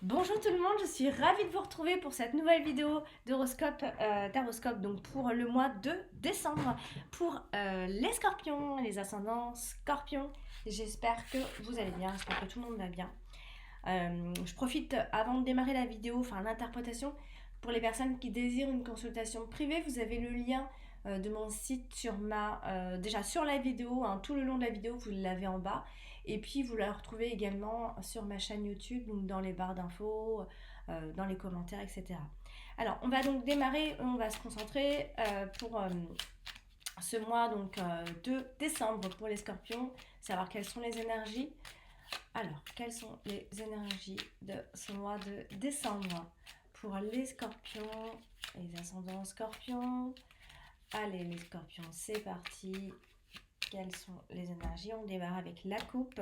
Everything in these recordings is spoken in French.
Bonjour tout le monde, je suis ravie de vous retrouver pour cette nouvelle vidéo d'horoscope, d'horoscope donc pour le mois de décembre pour les scorpions, les ascendants scorpions. J'espère que vous allez bien, j'espère que tout le monde va bien. Je profite avant de démarrer la vidéo, enfin l'interprétation, pour les personnes qui désirent une consultation privée. Vous avez le lien de mon site sur déjà sur la vidéo, hein, tout le long de la vidéo, vous l'avez en bas. Et puis vous la retrouvez également sur ma chaîne YouTube, donc dans les barres d'infos, dans les commentaires, etc. Alors, on va donc démarrer, on va se concentrer pour ce mois donc, de décembre pour les scorpions, savoir quelles sont les énergies. Alors, quelles sont les énergies de ce mois de décembre pour les scorpions, les ascendants scorpions? Allez, les scorpions, c'est parti. Quelles sont les énergies? On démarre avec la coupe.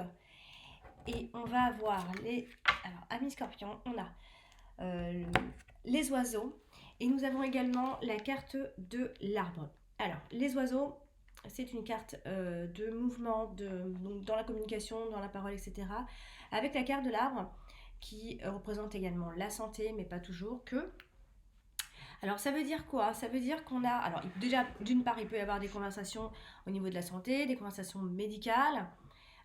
Et on va avoir les... Alors, amis scorpions, on a euh, les oiseaux. Et nous avons également la carte de l'arbre. Alors, les oiseaux, c'est une carte de mouvement, donc dans la communication, dans la parole, etc. Avec la carte de l'arbre, qui représente également la santé, mais pas toujours que. Alors, ça veut dire quoi? Ça veut dire qu'on a... Alors, déjà, d'une part, il peut y avoir des conversations au niveau de la santé, des conversations médicales,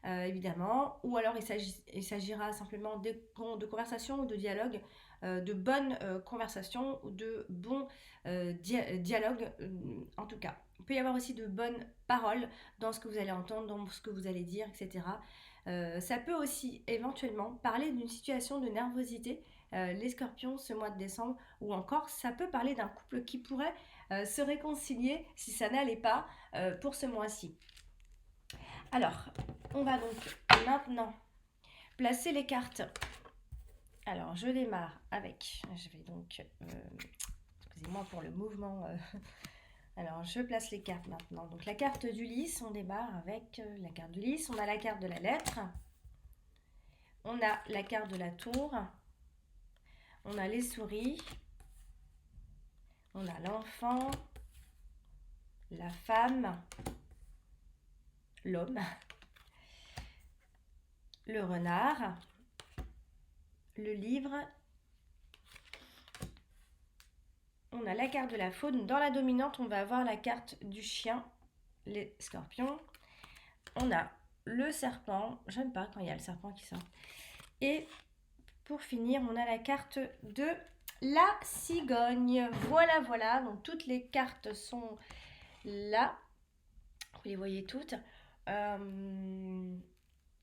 évidemment, ou alors il s'agira simplement de conversations ou de dialogues, de bonnes conversations ou de bons dialogues, en tout cas. Il peut y avoir aussi de bonnes paroles dans ce que vous allez entendre, dans ce que vous allez dire, etc. Ça peut aussi éventuellement parler d'une situation de nervosité, les scorpions, ce mois de décembre, ou encore ça peut parler d'un couple qui pourrait se réconcilier si ça n'allait pas pour ce mois-ci. Alors, on va donc maintenant placer les cartes. Alors, je démarre avec. Je vais donc. Excusez-moi pour le mouvement. Alors, je place les cartes maintenant. Donc, la carte du lys, on démarre avec la carte du lys. On a la carte de la lettre. On a la carte de la tour. On a les souris. On a l'enfant. La femme. L'homme. Le renard. Le livre. On a la carte de la faune. Dans la dominante, on va avoir la carte du chien, les scorpions. On a le serpent. J'aime pas quand il y a le serpent qui sort. Et pour finir, on a la carte de la cigogne. Voilà, voilà. Donc toutes les cartes sont là. Vous les voyez toutes. Je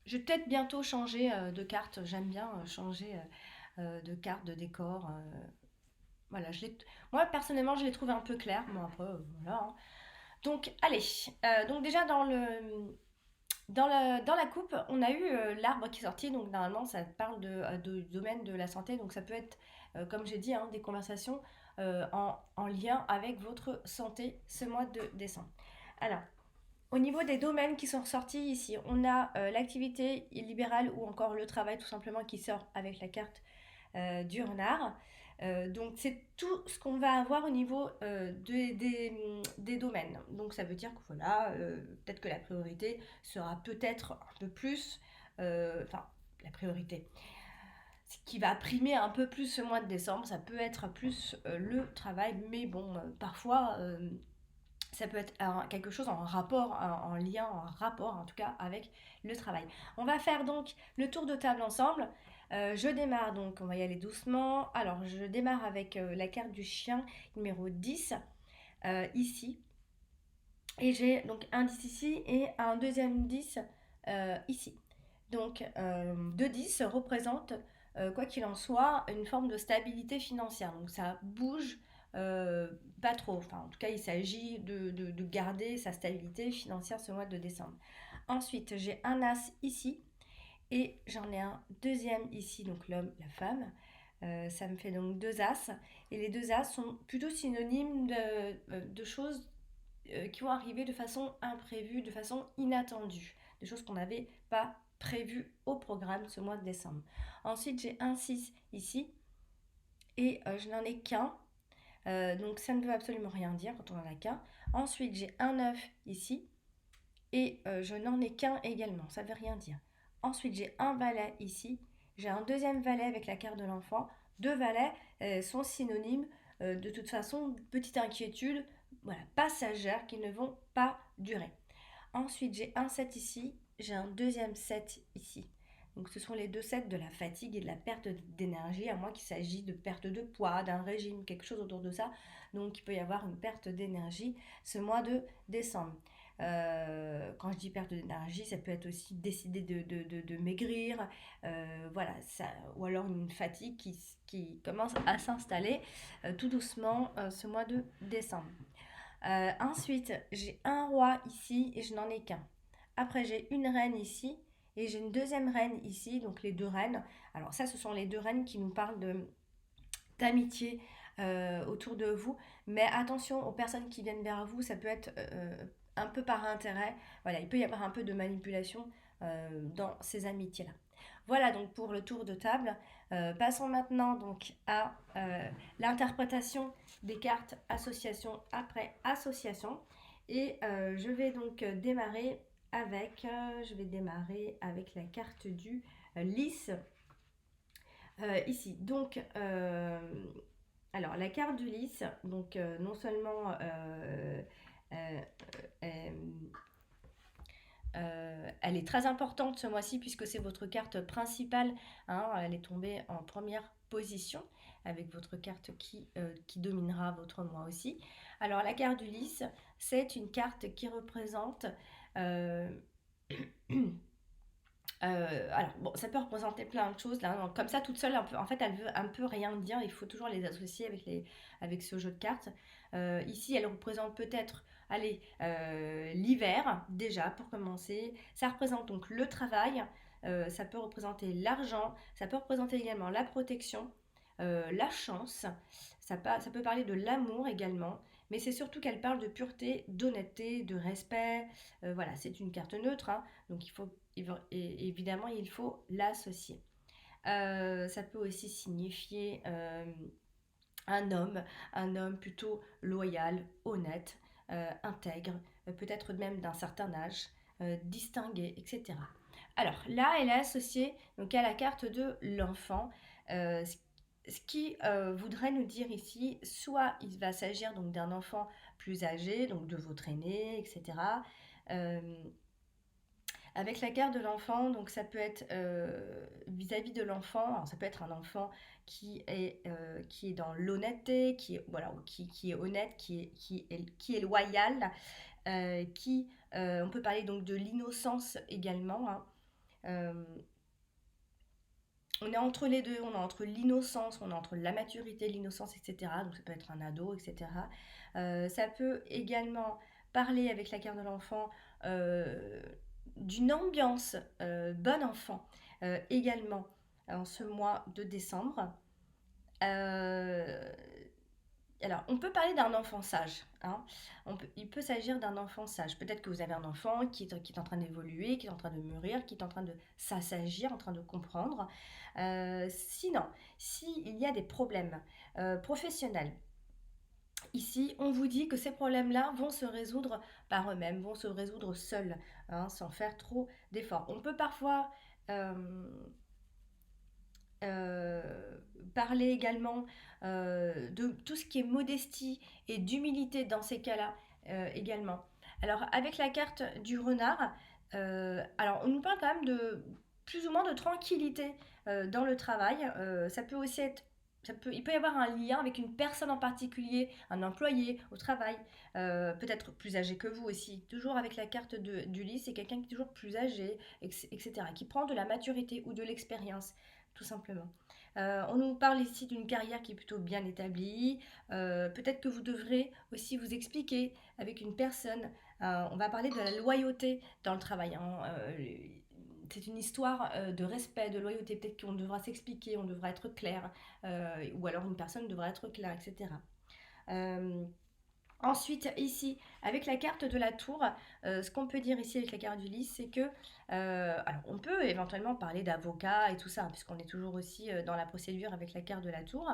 vais peut-être bientôt changer de carte. J'aime bien changer de carte, de décor. Voilà, moi personnellement, je les trouve un peu clairs. Bon, après, voilà, hein. Donc, allez. Donc, déjà, dans la coupe, on a eu l'arbre qui est sorti. Donc, normalement, ça parle du domaine de la santé. Donc, ça peut être, comme j'ai dit, hein, des conversations en lien avec votre santé ce mois de décembre. Alors, au niveau des domaines qui sont ressortis ici, on a l'activité libérale ou encore le travail tout simplement qui sort avec la carte du renard. Donc c'est tout ce qu'on va avoir au niveau des domaines. Donc ça veut dire que voilà, peut-être que la priorité sera peut-être un peu plus, enfin la priorité. Ce qui va primer un peu plus ce mois de décembre, ça peut être plus le travail, mais bon, parfois ça peut être quelque chose en rapport, en lien, en rapport en tout cas avec le travail. On va faire donc le tour de table ensemble. Je démarre donc, on va y aller doucement. Alors je démarre avec la carte du chien numéro 10 ici. Et j'ai donc un 10 ici et un deuxième 10 ici. Donc 2 10 représente, quoi qu'il en soit, une forme de stabilité financière. Donc ça bouge pas trop. Enfin, en tout cas, il s'agit de garder sa stabilité financière ce mois de décembre. Ensuite, j'ai un as ici et j'en ai un deuxième ici, donc l'homme, la femme. Ça me fait donc deux as. Et les deux as sont plutôt synonymes de choses qui vont arriver de façon imprévue, de façon inattendue. Des choses qu'on n'avait pas prévues au programme ce mois de décembre. Ensuite, j'ai un 6 ici et je n'en ai qu'un. Donc ça ne veut absolument rien dire quand on n'en a qu'un. Ensuite, j'ai un 9 ici et je n'en ai qu'un également. Ça ne veut rien dire. Ensuite, j'ai un valet ici j'ai un deuxième valet avec la carte de l'enfant. Deux valets sont synonymes de toute façon, petite inquiétude, voilà, passagère qui ne vont pas durer. Ensuite, j'ai un 7 ici, j'ai un deuxième 7 ici. Donc ce sont les deux sets de la fatigue et de la perte d'énergie, à moins qu'il s'agisse de perte de poids, d'un régime, quelque chose autour de ça. Donc il peut y avoir une perte d'énergie ce mois de décembre. Quand je dis perte d'énergie, ça peut être aussi décider de maigrir, voilà, ça, ou alors une fatigue qui commence à s'installer tout doucement ce mois de décembre. Ensuite, j'ai un roi ici et je n'en ai qu'un. Après, j'ai une reine ici et j'ai une deuxième reine ici, donc les deux reines. Alors ça, ce sont les deux reines qui nous parlent d'amitié autour de vous. Mais attention aux personnes qui viennent vers vous, ça peut être un peu par intérêt. Voilà, il peut y avoir un peu de manipulation dans ces amitiés-là. Voilà donc pour le tour de table. Passons maintenant donc à l'interprétation des cartes association après association. Et je vais donc je vais démarrer avec la carte du lys ici. Donc, alors la carte du lys, donc non seulement euh, euh, elle est très importante ce mois-ci puisque c'est votre carte principale, hein, elle est tombée en première position avec votre carte qui dominera votre mois aussi. Alors la carte du lys, c'est une carte qui représente euh, alors, bon, ça peut représenter plein de choses. Là, donc, comme ça, toute seule, en fait, elle veut un peu rien dire. Il faut toujours les associer avec ce jeu de cartes. Ici, elle représente peut-être, allez, l'hiver, déjà, pour commencer. Ça représente donc le travail. Ça peut représenter l'argent. Ça peut représenter également la protection, la chance. Ça peut parler de l'amour également. Mais c'est surtout qu'elle parle de pureté, d'honnêteté, de respect. Voilà, c'est une carte neutre, hein, donc évidemment, il faut l'associer. Ça peut aussi signifier un homme plutôt loyal, honnête, intègre, peut-être même d'un certain âge, distingué, etc. Alors là, elle est associée donc à la carte de l'enfant, ce qui voudrait nous dire ici, soit il va s'agir donc d'un enfant plus âgé, donc de votre aîné, etc. Euh, avec la carte de l'enfant, donc ça peut être vis-à-vis de l'enfant, alors ça peut être un enfant qui est dans l'honnêteté, voilà, qui est honnête, qui est loyal, on peut parler donc de l'innocence également, hein. Euh, on est entre les deux, on est entre l'innocence, on est entre la maturité, l'innocence, etc. Donc ça peut être un ado, etc. Ça peut également parler avec la carte de l'enfant euh, d'une ambiance bon enfant également en ce mois de décembre. Euh, alors, on peut parler d'un enfant sage, hein. Il peut s'agir d'un enfant sage. Peut-être que vous avez un enfant qui est en train d'évoluer, qui est en train de mûrir, qui est en train de s'assagir, en train de comprendre. Sinon, s'il y a des problèmes professionnels, ici, on vous dit que ces problèmes-là vont se résoudre par eux-mêmes, vont se résoudre seuls, hein, sans faire trop d'efforts. On peut parfois euh, euh, parler également de tout ce qui est modestie et d'humilité dans ces cas-là également. Alors avec la carte du renard, alors on nous parle quand même de plus ou moins de tranquillité dans le travail. Ça peut aussi être il peut y avoir un lien avec une personne en particulier, un employé au travail, peut-être plus âgé que vous aussi. Toujours avec la carte du lit, c'est quelqu'un qui est toujours plus âgé, etc., qui prend de la maturité ou de l'expérience tout simplement. On nous parle ici d'une carrière qui est plutôt bien établie. Peut-être que vous devrez aussi vous expliquer avec une personne. On va parler de la loyauté dans le travail, hein. C'est une histoire de respect, de loyauté. Peut-être qu'on devra s'expliquer, on devra être clair, ou alors une personne devra être claire, etc. Euh, Ensuite, ici, avec la carte de la tour, ce qu'on peut dire ici avec la carte du lys, c'est que, alors on peut éventuellement parler d'avocat et tout ça, puisqu'on est toujours aussi dans la procédure avec la carte de la tour,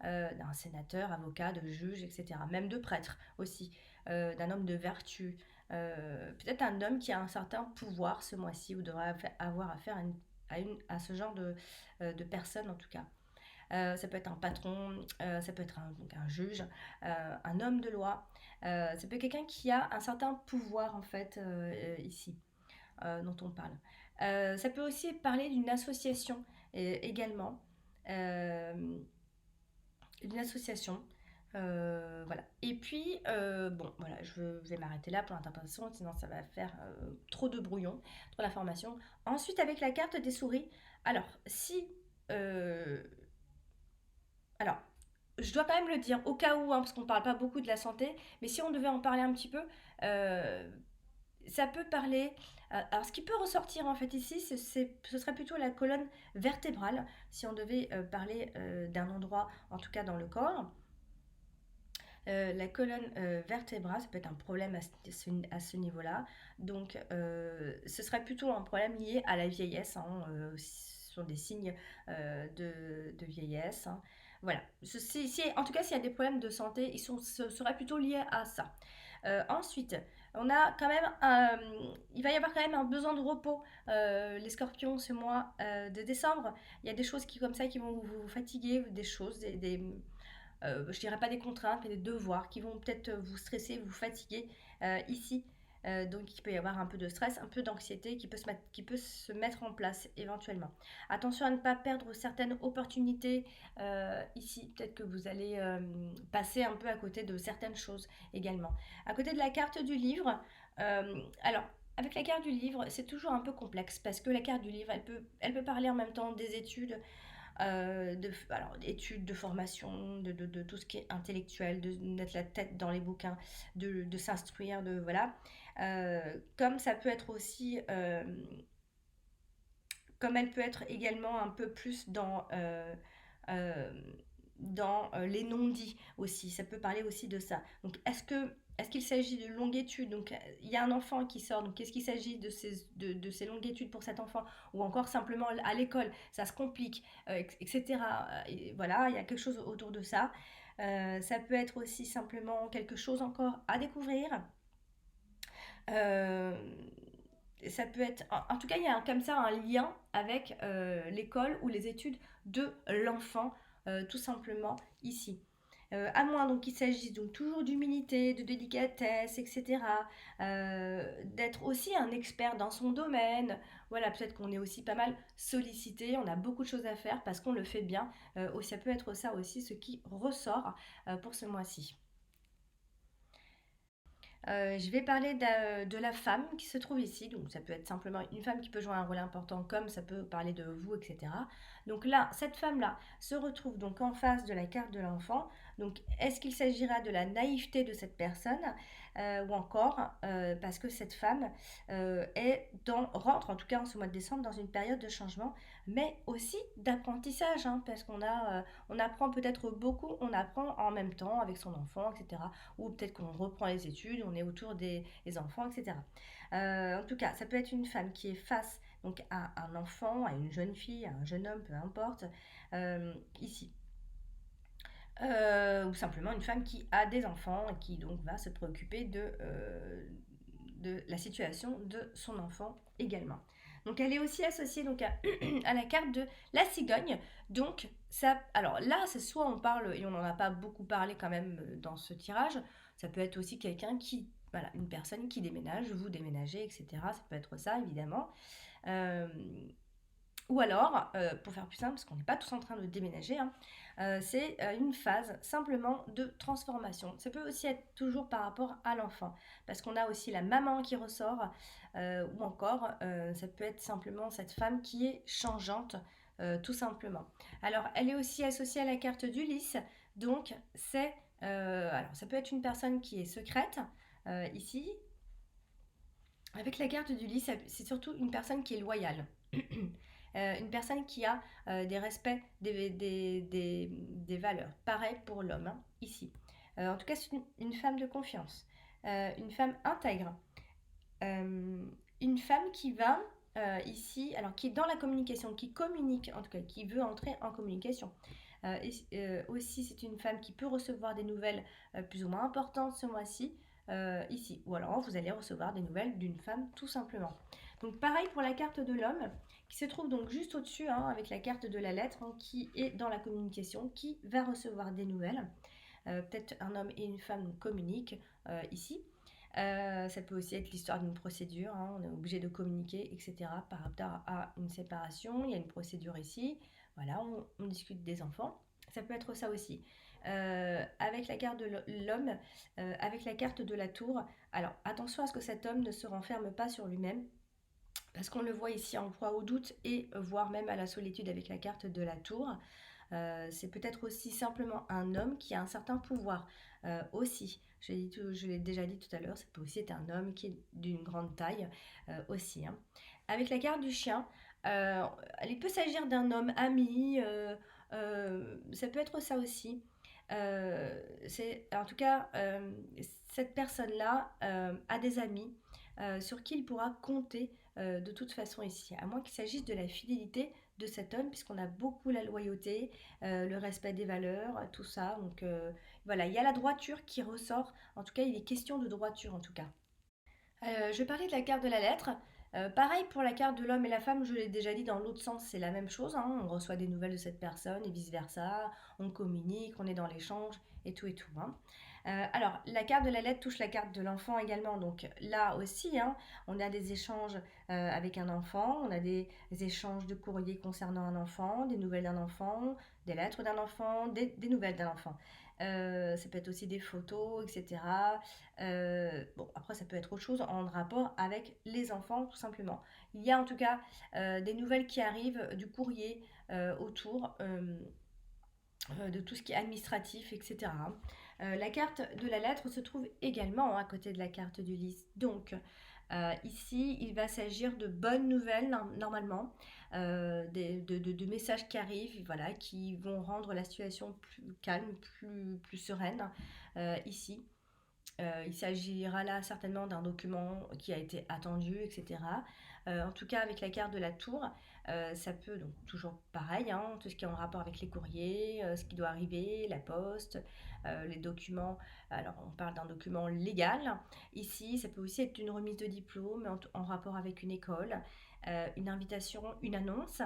d'un sénateur, avocat, de juge, etc. Même de prêtre aussi, d'un homme de vertu. Peut-être un homme qui a un certain pouvoir ce mois-ci, ou devrait avoir affaire à ce genre de personne en tout cas. Ça peut être un patron, ça peut être donc un juge, un homme de loi. Ça peut être quelqu'un qui a un certain pouvoir en fait ici dont on parle. Ça peut aussi parler d'une association également. Euh, une association. Voilà. Et puis, bon, voilà, je vais m'arrêter là pour l'interprétation, sinon ça va faire trop de brouillon, trop d'informations. Ensuite, avec la carte des souris, alors, si. euh, alors, je dois quand même le dire, au cas où, hein, parce qu'on ne parle pas beaucoup de la santé, mais si on devait en parler un petit peu, euh, ça peut parler. Alors, ce qui peut ressortir en fait ici, ce serait plutôt la colonne vertébrale, si on devait parler d'un endroit, en tout cas dans le corps. La colonne vertébrale, ça peut être un problème à ce niveau-là. Donc, ce serait plutôt un problème lié à la vieillesse, hein, ce sont des signes de vieillesse, hein. Voilà. En tout cas, s'il y a des problèmes de santé, ce serait plutôt lié à ça. Ensuite, on a quand même il va y avoir quand même un besoin de repos. Les scorpions, ce mois de décembre, il y a des choses comme ça qui vont vous fatiguer, des choses, je dirais pas des contraintes, mais des devoirs qui vont peut-être vous stresser, vous fatiguer ici. Donc il peut y avoir un peu de stress, un peu d'anxiété qui peut se mettre en place éventuellement. Attention à ne pas perdre certaines opportunités ici. Peut-être que vous allez passer un peu à côté de certaines choses également. À côté de la carte du livre, alors avec la carte du livre, c'est toujours un peu complexe parce que la carte du livre, elle peut parler en même temps des études, alors, études, de formation, de tout ce qui est intellectuel, de mettre la tête dans les bouquins, de s'instruire, de voilà. Comme ça peut être aussi, comme elle peut être également un peu plus euh, dans les non-dits aussi. Ça peut parler aussi de ça. Donc, est-ce qu'il s'agit de longues études? Donc, il y a un enfant qui sort. Donc, est-ce qu'il s'agit de ces longues études pour cet enfant? Ou encore simplement à l'école? Ça se complique, etc. Et voilà, il y a quelque chose autour de ça. Ça peut être aussi simplement quelque chose encore à découvrir. Euh, Ça peut être, en tout cas, il y a comme ça un lien avec l'école ou les études de l'enfant, tout simplement ici. À moins donc qu'il s'agisse donc toujours d'humilité, de délicatesse, etc. D'être aussi un expert dans son domaine. Voilà, peut-être qu'on est aussi pas mal sollicité, on a beaucoup de choses à faire parce qu'on le fait bien. Ça peut être ça aussi ce qui ressort pour ce mois-ci. Je vais parler de la femme qui se trouve ici. Donc, ça peut être simplement une femme qui peut jouer un rôle important, comme ça peut parler de vous, etc. Donc là, cette femme-là se retrouve donc en face de la carte de l'enfant. Donc, est-ce qu'il s'agira de la naïveté de cette personne ou encore parce que cette femme rentre, en tout cas en ce mois de décembre, dans une période de changement, mais aussi d'apprentissage, hein, parce on apprend peut-être beaucoup, on apprend en même temps avec son enfant, etc. Ou peut-être qu'on reprend les études, on est autour des enfants, etc. En tout cas, ça peut être une femme qui est face donc à un enfant, à une jeune fille, à un jeune homme, peu importe, ici. Ou simplement une femme qui a des enfants et qui donc va se préoccuper de la situation de son enfant également. Donc elle est aussi associée donc à la carte de la cigogne. Donc ça, alors là, c'est soit on parle, et on n'en a pas beaucoup parlé quand même dans ce tirage, ça peut être aussi quelqu'un voilà, une personne qui déménage, vous déménagez, etc. Ça peut être ça, évidemment. Euh, ou alors, pour faire plus simple, parce qu'on n'est pas tous en train de déménager, hein, c'est une phase simplement de transformation. Ça peut aussi être toujours par rapport à l'enfant, parce qu'on a aussi la maman qui ressort, ou encore ça peut être simplement cette femme qui est changeante, tout simplement. Alors, elle est aussi associée à la carte d'Ulysse, donc alors ça peut être une personne qui est secrète, ici. Avec la carte d'Ulysse, c'est surtout une personne qui est loyale. Une personne qui a des respects, des valeurs. Pareil pour l'homme, hein, ici. En tout cas, c'est une femme de confiance, une femme intègre, une femme qui va ici, alors qui est dans la communication, qui communique, en tout cas, qui veut entrer en communication. Aussi, c'est une femme qui peut recevoir des nouvelles plus ou moins importantes ce mois-ci, ici. Ou alors, vous allez recevoir des nouvelles d'une femme, tout simplement. Donc pareil pour la carte de l'homme, qui se trouve donc juste au-dessus, hein, avec la carte de la lettre, hein, qui est dans la communication, qui va recevoir des nouvelles. Peut-être un homme et une femme communiquent ici. Ça peut aussi être l'histoire d'une procédure, hein, on est obligé de communiquer, etc. Par rapport à une séparation, il y a une procédure ici, voilà, on discute des enfants. Ça peut être ça aussi. Avec la carte de l'homme, avec la carte de la tour, alors attention à ce que cet homme ne se renferme pas sur lui-même, parce qu'on le voit ici en proie au doute et voire même à la solitude avec la carte de la tour. C'est peut-être aussi simplement un homme qui a un certain pouvoir aussi. Je l'ai déjà dit tout à l'heure, ça peut aussi être un homme qui est d'une grande taille aussi, hein. Avec la carte du chien, il peut s'agir d'un homme ami, ça peut être ça aussi. En tout cas, cette personne-là a des amis sur qui il pourra compter de toute façon ici, à moins qu'il s'agisse de la fidélité de cet homme, puisqu'on a beaucoup la loyauté, le respect des valeurs, tout ça. Donc voilà, il y a la droiture qui ressort. En tout cas, il est question de droiture en tout cas. Je parlais de la carte de la lettre. Pareil pour la carte de l'homme et la femme, je l'ai déjà dit dans l'autre sens, c'est la même chose, hein. On reçoit des nouvelles de cette personne et vice-versa, on communique, on est dans l'échange et tout, hein. Alors, la carte de la lettre touche la carte de l'enfant également, donc là aussi, hein, on a des échanges avec un enfant, on a des échanges de courrier concernant un enfant, des nouvelles d'un enfant, des lettres d'un enfant, des nouvelles d'un enfant. Ça peut être aussi des photos, etc. Bon, après, ça peut être autre chose en rapport avec les enfants, tout simplement. Il y a en tout cas des nouvelles qui arrivent, du courrier autour de tout ce qui est administratif, etc. La carte de la lettre se trouve également à côté de la carte du lys. Donc, ici, il va s'agir de bonnes nouvelles, normalement, de messages qui arrivent, voilà, qui vont rendre la situation plus calme, plus sereine, ici. Il s'agira là certainement d'un document qui a été attendu, etc. En tout cas, avec la carte de la tour, ça peut, donc toujours pareil, hein, tout ce qui est en rapport avec les courriers, ce qui doit arriver, la poste, les documents. Alors, on parle d'un document légal. Ici, ça peut aussi être une remise de diplôme en rapport avec une école, une invitation, une annonce.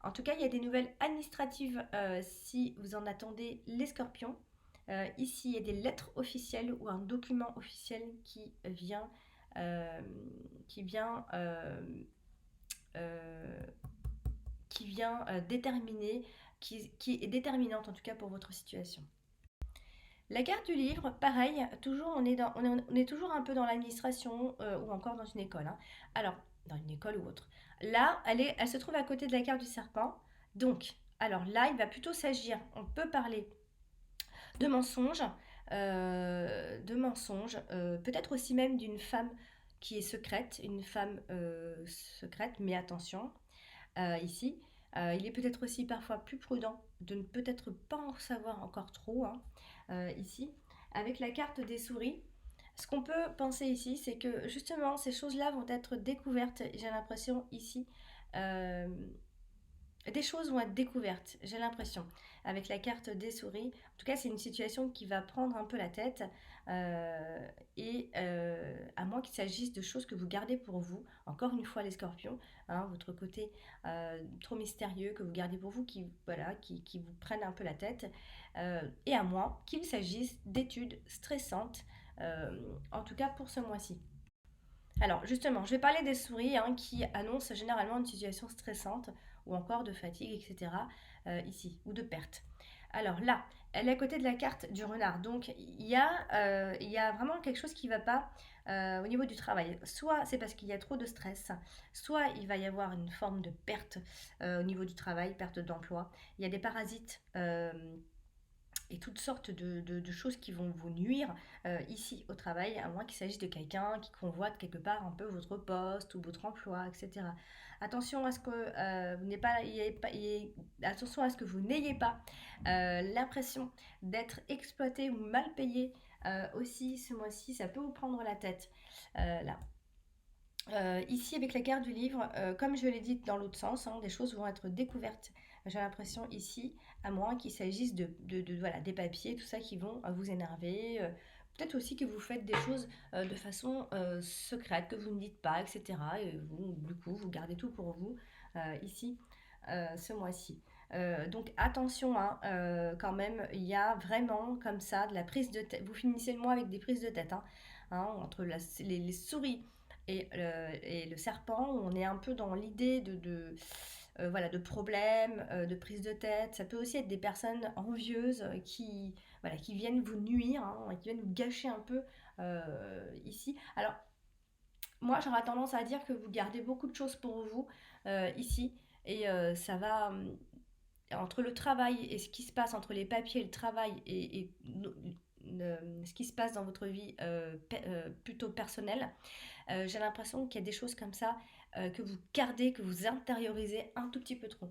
En tout cas, il y a des nouvelles administratives si vous en attendez, les scorpions. Ici, il y a des lettres officielles ou un document officiel euh, qui vient, euh, euh, déterminer, qui est déterminante en tout cas pour votre situation. La carte du livre, pareil, toujours on est toujours un peu dans l'administration ou encore dans une école, hein. Alors, dans une école ou autre. Là, elle se trouve à côté de la carte du serpent. Donc, alors là, il va plutôt s'agir, on peut parler de mensonges, peut-être aussi même d'une femme qui est secrète, une femme secrète, mais attention, ici, il est peut-être aussi parfois plus prudent de ne peut-être pas en savoir encore trop, hein, ici. Avec la carte des souris, ce qu'on peut penser ici, c'est que justement ces choses-là vont être découvertes, j'ai l'impression ici. Euh, des choses vont être découvertes, j'ai l'impression, avec la carte des souris. En tout cas, c'est une situation qui va prendre un peu la tête, à moins qu'il s'agisse de choses que vous gardez pour vous. Encore une fois, les scorpions, hein, votre côté trop mystérieux que vous gardez pour vous, qui vous prennent un peu la tête, et à moins qu'il s'agisse d'études stressantes, en tout cas pour ce mois-ci. Alors justement, je vais parler des souris, hein, qui annoncent généralement une situation stressante ou encore de fatigue, etc. Ici, ou de perte. Alors là, elle est à côté de la carte du renard. Donc il y a vraiment quelque chose qui ne va pas au niveau du travail. Soit c'est parce qu'il y a trop de stress, soit il va y avoir une forme de perte au niveau du travail, perte d'emploi. Il y a des parasites et toutes sortes de choses qui vont vous nuire ici au travail, à moins qu'il s'agisse de quelqu'un qui convoite quelque part un peu votre poste ou votre emploi, etc. Attention à ce que vous n'ayez pas, attention à ce que vous n'ayez pas l'impression d'être exploité ou mal payé aussi ce mois-ci, ça peut vous prendre la tête là. Ici, avec la carte du livre, comme je l'ai dit dans l'autre sens, hein, des choses vont être découvertes. J'ai l'impression ici, à moins qu'il s'agisse voilà, des papiers, tout ça qui vont vous énerver, peut-être aussi que vous faites des choses de façon secrète, que vous ne dites pas, etc. Et vous, du coup, vous gardez tout pour vous ici, ce mois-ci. Donc attention, hein, quand même, il y a vraiment comme ça de la prise de tête. Vous finissez le mois avec des prises de tête, entre les souris et le serpent. On est un peu dans l'idée voilà, de problèmes, de prise de tête. Ça peut aussi être des personnes envieuses voilà, qui viennent vous nuire, qui viennent vous gâcher un peu ici. Alors, moi, j'aurais tendance à dire que vous gardez beaucoup de choses pour vous ici. Et ça va, entre le travail et ce qui se passe, entre les papiers, le travail ce qui se passe dans votre vie plutôt personnelle, j'ai l'impression qu'il y a des choses comme ça que vous gardez, que vous intériorisez un tout petit peu trop.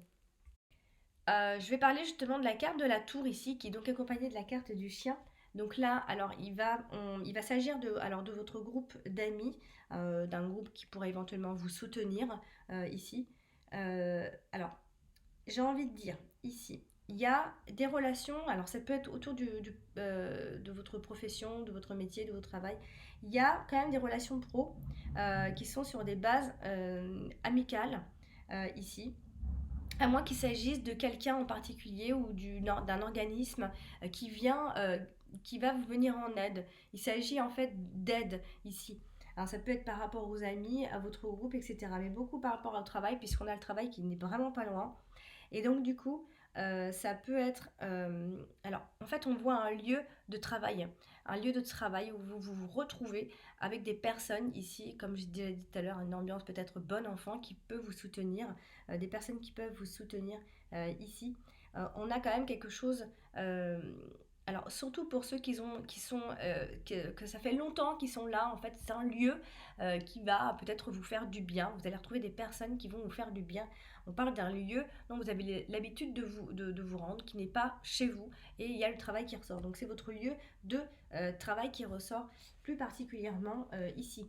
Je vais parler justement de la carte de la tour ici, qui est donc accompagnée de la carte du chien. Donc là, alors il va s'agir de votre groupe d'amis, d'un groupe qui pourrait éventuellement vous soutenir ici. Alors, j'ai envie de dire ici, il y a des relations, alors ça peut être autour de votre profession, de votre métier, de votre travail. Il y a quand même des relations pro qui sont sur des bases amicales ici. À moins qu'il s'agisse de quelqu'un en particulier ou d'un organisme qui va vous venir en aide. Il s'agit en fait d'aide ici. Alors ça peut être par rapport aux amis, à votre groupe, etc. Mais beaucoup par rapport au travail, puisqu'on a le travail qui n'est vraiment pas loin. Et donc du coup, ça peut être... alors en fait, on voit un lieu de travail où vous vous retrouvez avec des personnes ici, comme je déjà dit tout à l'heure, une ambiance peut-être bon enfant qui peut vous soutenir, des personnes qui peuvent vous soutenir ici. On a quand même quelque chose... alors surtout pour ceux que ça fait longtemps qu'ils sont là, en fait c'est un lieu qui va peut-être vous faire du bien. Vous allez retrouver des personnes qui vont vous faire du bien. On parle d'un lieu dont vous avez l'habitude de vous rendre, qui n'est pas chez vous, et il y a le travail qui ressort. Donc c'est votre lieu de travail qui ressort plus particulièrement ici.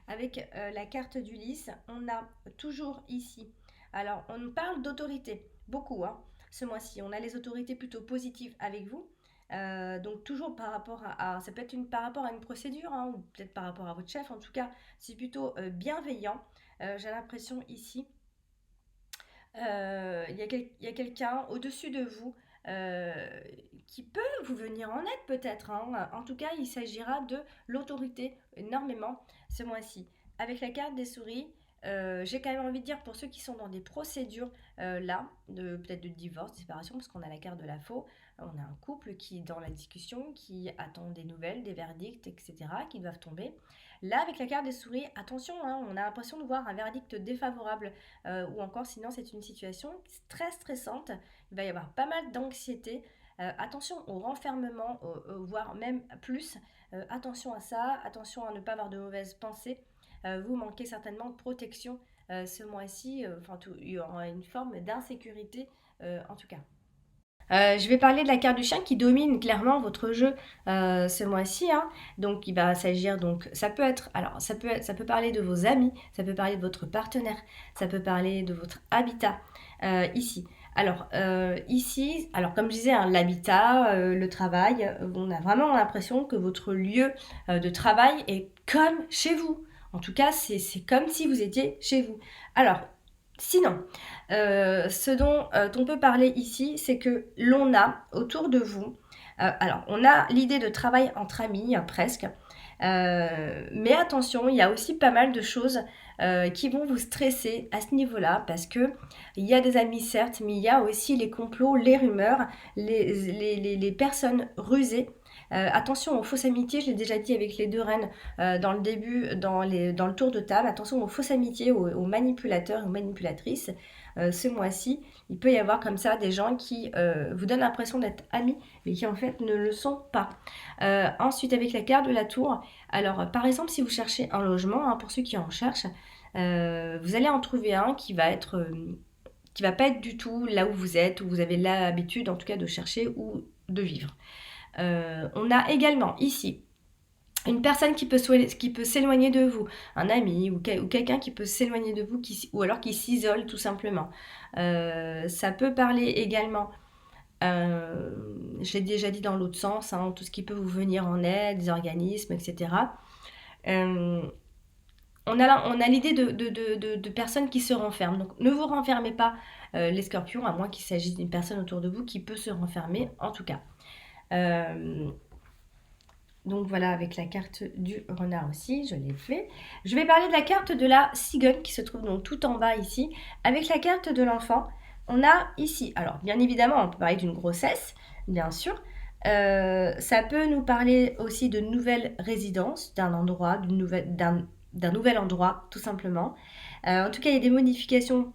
Avec la carte d'Ulysse, on a toujours ici. Alors on parle d'autorité, beaucoup, ce mois-ci. On a les autorités plutôt positives avec vous. Donc toujours par rapport ça peut être par rapport à une procédure, ou peut-être par rapport à votre chef. En tout cas, c'est plutôt bienveillant. J'ai l'impression ici il y a quelqu'un au-dessus de vous qui peut vous venir en aide peut-être. En tout cas, il s'agira de l'autorité énormément ce mois-ci. Avec la carte des souris, j'ai quand même envie de dire pour ceux qui sont dans des procédures là, peut-être de divorce, de séparation, parce qu'on a la carte de la faux, on a un couple qui est dans la discussion, qui attend des nouvelles, des verdicts, etc., qui doivent tomber. Là, avec la carte des souris, attention, on a l'impression de voir un verdict défavorable, ou encore sinon c'est une situation très stressante. Il va y avoir pas mal d'anxiété. Attention au renfermement, voire même plus. Attention à ça, attention à ne pas avoir de mauvaises pensées. Vous manquez certainement de protection ce mois-ci. Il y aura une forme d'insécurité en tout cas. Je vais parler de la carte du chien qui domine clairement votre jeu ce mois-ci. Donc, il va s'agir ça peut être, alors ça peut parler de vos amis, ça peut parler de votre partenaire, ça peut parler de votre habitat ici. Alors ici, alors comme je disais, l'habitat, le travail, on a vraiment l'impression que votre lieu de travail est comme chez vous. En tout cas, c'est comme si vous étiez chez vous. Alors, sinon, ce dont on peut parler ici, c'est que l'on a autour de vous, alors on a l'idée de travail entre amis, presque, mais attention, il y a aussi pas mal de choses qui vont vous stresser à ce niveau-là, parce que il y a des amis certes, mais il y a aussi les complots, les rumeurs, les personnes rusées. Attention aux fausses amitiés, je l'ai déjà dit avec les deux reines dans le début, dans le tour de table. Attention aux fausses amitiés, aux manipulateurs et aux manipulatrices. Ce mois-ci, il peut y avoir comme ça des gens qui vous donnent l'impression d'être amis, mais qui en fait ne le sont pas. Ensuite, avec la carte de la tour, alors par exemple, si vous cherchez un logement, pour ceux qui en cherchent, vous allez en trouver un qui va pas être du tout là où vous êtes, où vous avez l'habitude en tout cas de chercher ou de vivre. On a également ici une personne qui peut s'éloigner de vous, un ami ou quelqu'un qui peut s'éloigner de vous, ou alors qui s'isole tout simplement. Ça peut parler également Je l'ai déjà dit dans l'autre sens, hein, tout ce qui peut vous venir en aide, des organismes, etc. Euh, on a l'idée de personnes qui se renferment. Donc ne vous renfermez pas les scorpions, à moins qu'il s'agisse d'une personne autour de vous qui peut se renfermer, en tout cas. Donc voilà, avec la carte du renard aussi, je l'ai fait. Je vais parler de la carte de la cigogne qui se trouve donc tout en bas ici. Avec la carte de l'enfant, on a ici, alors bien évidemment, on peut parler d'une grossesse, bien sûr. Ça peut nous parler aussi de nouvelles résidences, d'un endroit, d'un nouvel endroit, tout simplement. En tout cas, il y a des modifications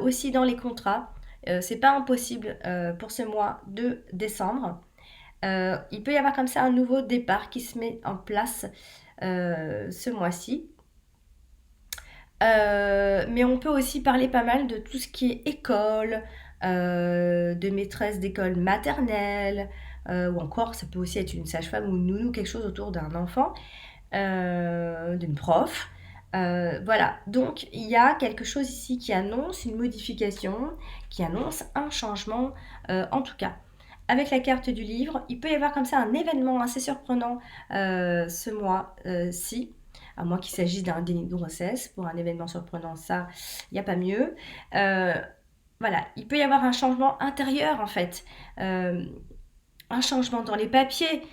aussi dans les contrats. C'est pas impossible pour ce mois de décembre. Il peut y avoir comme ça un nouveau départ qui se met en place ce mois-ci. Mais on peut aussi parler pas mal de tout ce qui est école, de maîtresse d'école maternelle, ou encore ça peut aussi être une sage-femme ou une nounou, quelque chose autour d'un enfant, d'une prof. Voilà, donc il y a quelque chose ici qui annonce une modification, qui annonce un changement, en tout cas. Avec la carte du livre, il peut y avoir comme ça un événement assez surprenant ce mois-ci, à moins qu'il s'agisse d'un déni de grossesse. Pour un événement surprenant, ça, il n'y a pas mieux. Euh, voilà, il peut y avoir un changement intérieur en fait, un changement dans les papiers,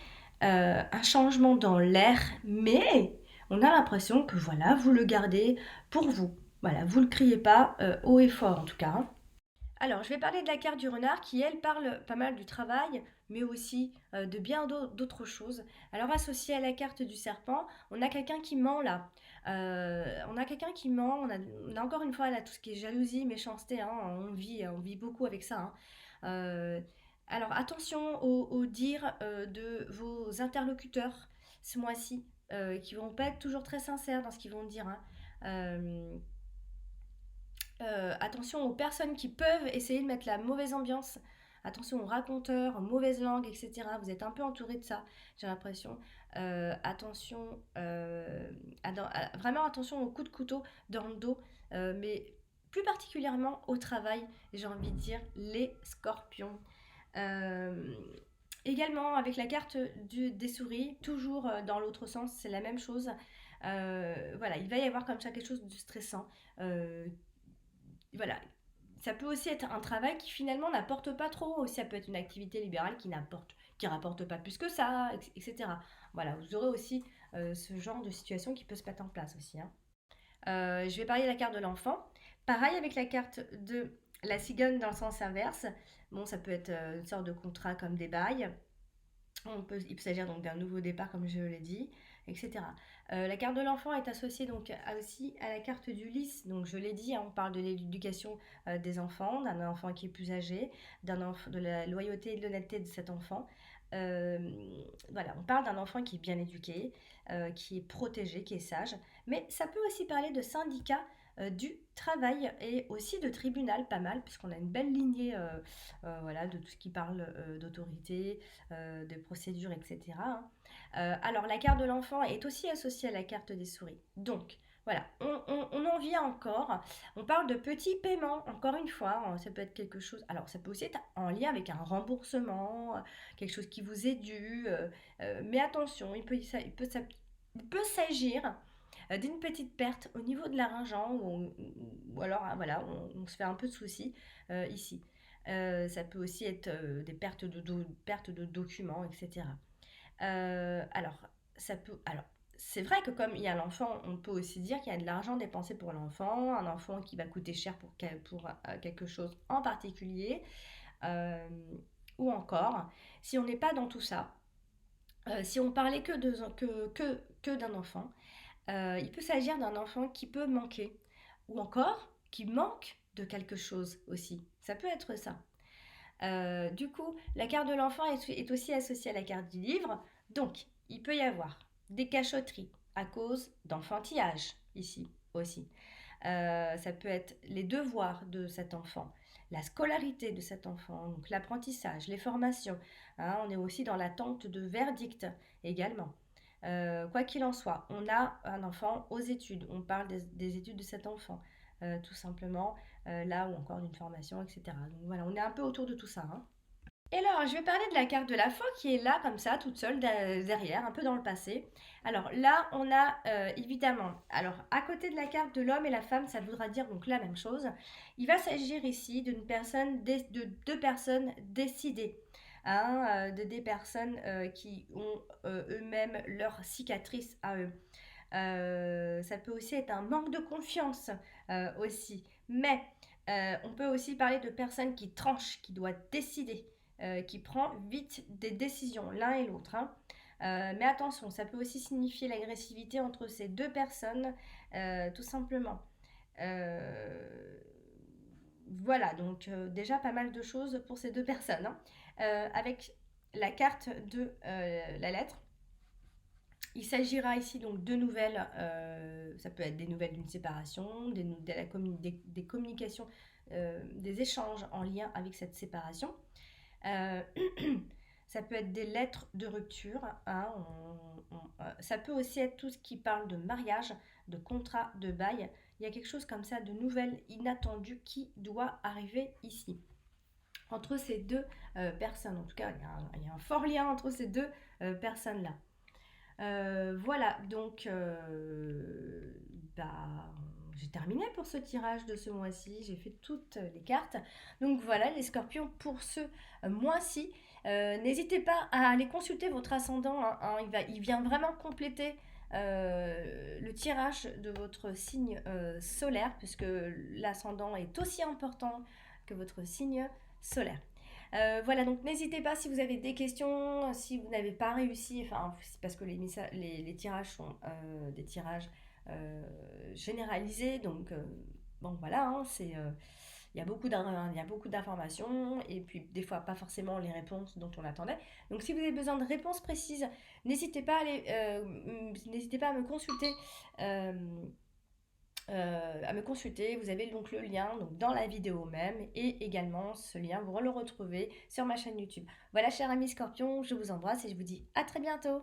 un changement dans l'air, mais on a l'impression que voilà, vous le gardez pour vous. Voilà, vous ne le criez pas haut et fort en tout cas, hein. Alors, je vais parler de la carte du renard qui, elle, parle pas mal du travail, mais aussi de bien d'autres choses. Alors, associée à la carte du serpent, on a quelqu'un qui ment là. On a quelqu'un qui ment, on a encore une fois là tout ce qui est jalousie, méchanceté, hein, on vit beaucoup avec ça, hein. Euh, alors, attention aux dires de vos interlocuteurs ce mois-ci, qui vont pas être toujours très sincères dans ce qu'ils vont dire, hein. Euh, Attention aux personnes qui peuvent essayer de mettre la mauvaise ambiance. Attention aux raconteurs, aux mauvaises langues, etc. Vous êtes un peu entouré de ça, j'ai l'impression. Attention, vraiment attention aux coups de couteau dans le dos, mais plus particulièrement au travail, j'ai envie de dire les scorpions. Euh, Également avec la carte des souris, toujours dans l'autre sens, c'est la même chose. Voilà, il va y avoir comme ça quelque chose de stressant. Euh, voilà, ça peut aussi être un travail qui finalement n'apporte pas trop. Ça peut être une activité libérale qui rapporte pas plus que ça, etc. Voilà, vous aurez aussi ce genre de situation qui peut se mettre en place aussi, hein. Je vais parler de la carte de l'enfant. Pareil avec la carte de la cigogne dans le sens inverse. Bon, ça peut être une sorte de contrat comme des bails. Il peut s'agir donc d'un nouveau départ, comme je l'ai dit, etc. La carte de l'enfant est associée donc aussi à la carte du lys. Donc je l'ai dit, hein, on parle de l'éducation des enfants, d'un enfant qui est plus âgé, de la loyauté et de l'honnêteté de cet enfant. Euh, voilà, on parle d'un enfant qui est bien éduqué, qui est protégé, qui est sage. Mais ça peut aussi parler de syndicat du travail et aussi de tribunal, pas mal, puisqu'on a une belle lignée voilà, de tout ce qui parle d'autorité, de procédures, etc., hein. Alors, la carte de l'enfant est aussi associée à la carte des souris. Donc, voilà, on en vient encore. On parle de petits paiements, encore une fois, hein. Ça peut être quelque chose. Alors, ça peut aussi être en lien avec un remboursement, quelque chose qui vous est dû. Mais attention, il peut s'agir d'une petite perte au niveau de l'argent ou alors voilà, on se fait un peu de soucis ici. Ça peut aussi être des pertes de documents, etc. Alors, alors, c'est vrai que comme il y a l'enfant, on peut aussi dire qu'il y a de l'argent dépensé pour l'enfant, un enfant qui va coûter cher pour quelque chose en particulier, euh, ou encore, si on n'est pas dans tout ça, si on parlait que d'un enfant, il peut s'agir d'un enfant qui peut manquer, ou encore qui manque de quelque chose aussi. Ça peut être ça. Du coup, la carte de l'enfant est aussi associée à la carte du livre. Donc, il peut y avoir des cachotteries à cause d'enfantillage ici aussi. Ça peut être les devoirs de cet enfant, la scolarité de cet enfant, donc l'apprentissage, les formations, hein. On est aussi dans l'attente de verdict également. Quoi qu'il en soit, on a un enfant aux études, on parle des études de cet enfant, tout simplement, là ou encore d'une formation, etc. Donc voilà, on est un peu autour de tout ça, hein. Et alors, je vais parler de la carte de la foi qui est là, comme ça, toute seule, derrière, un peu dans le passé. Alors là, on a évidemment, alors à côté de la carte de l'homme et la femme, ça voudra dire donc la même chose. Il va s'agir ici d'une personne, de deux personnes décidées. Hein, de des personnes qui ont eux-mêmes leurs cicatrices à eux. Ça peut aussi être un manque de confiance aussi. Mais on peut aussi parler de personnes qui tranchent, qui doivent décider, qui prend vite des décisions, l'un et l'autre. Hein. Mais attention, ça peut aussi signifier l'agressivité entre ces deux personnes, tout simplement. Euh, voilà, donc déjà pas mal de choses pour ces deux personnes. Hein. Avec la carte de la lettre, il s'agira ici donc de nouvelles, ça peut être des nouvelles d'une séparation, des communications, des échanges en lien avec cette séparation. Euh, Ça peut être des lettres de rupture, hein, ça peut aussi être tout ce qui parle de mariage, de contrat, de bail. Il y a quelque chose comme ça de nouvelles, inattendues qui doit arriver ici. Entre ces deux personnes, en tout cas, il y a un fort lien entre ces deux personnes-là. Voilà, donc bah, j'ai terminé pour ce tirage de ce mois-ci. J'ai fait toutes les cartes. Donc voilà les scorpions pour ce mois-ci. N'hésitez pas à aller consulter votre ascendant. Hein, il vient vraiment compléter le tirage de votre signe solaire, puisque l'ascendant est aussi important que votre signe solaire. Voilà, donc n'hésitez pas si vous avez des questions, si vous n'avez pas réussi, enfin, c'est parce que les tirages sont des tirages généralisés, donc bon voilà, hein, il y a beaucoup d'informations et puis des fois pas forcément les réponses dont on attendait. Donc si vous avez besoin de réponses précises, n'hésitez pas à me consulter. euh, à me consulter. Vous avez donc le lien donc, dans la vidéo même et également ce lien, vous le retrouvez sur ma chaîne YouTube. Voilà, chers amis Scorpions, je vous embrasse et je vous dis à très bientôt.